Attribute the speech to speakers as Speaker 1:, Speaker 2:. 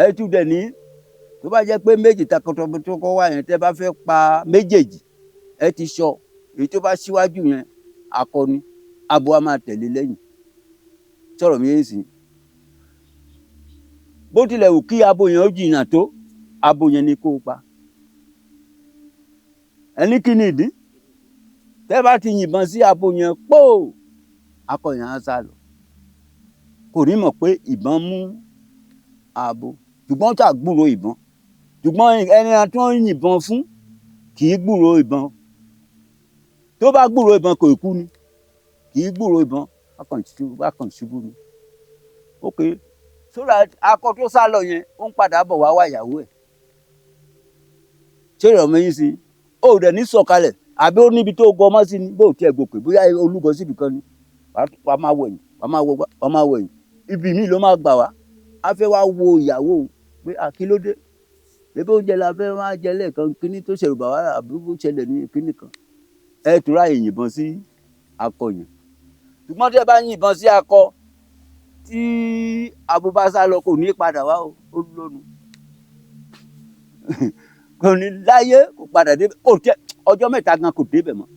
Speaker 1: ẹ tún dẹ̀ ní tó bá jẹ́ pé méjì takọtọbọtọ kọ́ wá yẹn tẹ́ bá fẹ́ pa méjèèjì ẹ ti sọ èyí tó bá síwájú yẹn akọni abo a máa tẹ̀lé lẹ́yìn sọ̀rọ̀ mi yé sí bó tilẹ̀ wù kí abo yẹn ó jìnnà tó abo yẹn ni kó o pa ẹni kí ni ìdí tẹ́ bá ti yìnbọn sí abo yẹn pò akọ yẹn á sá lọ kò ní mọ̀ pé ìbọn mú abo ṣùgbọ́n tá gbúrò ìbọn ṣùgbọ́n ẹni tó ń yìnbọn fún kì í gbúrò ìbọn tó bá gbúrò ìbọn kò kú ni kì í gbúrò ìbọn bákan ṣubú ni ok sóra akọ tó sá lọ yẹn ó ń padà bọ̀ wá ìyàwó ẹ̀ ṣé ìrọ̀mọ́ yín sí ó dẹ̀ ní sọ̀kalẹ̀ àbí ó níbi tó gọ ọmọ sí ni bó tiẹ̀ gòkè bóyá olúgọ síbi kan ni wàá máa wẹ̀yìn wàá máa wẹ̀yìn ibi míì ló máa gbà wá a fẹ́ wá wo ìyàwó pé àkílódé ebi oúnjẹ la fẹ́ máa jẹ lẹ́ẹ̀kan kíní tó ṣẹ̀rù bà wá àbí bó ṣẹlẹ̀ ní kíní kan ẹ tura yìnbọn sí akọ yẹn ṣùgbọ́n tí ẹ bá yìnbọn sí akọ tí abo bá sá lọ kò ní padà wá ó lónu kò ní láyé kò padà débẹ̀ kò tẹ ọjọ́ mẹ́ta gan kò débẹ̀ mọ́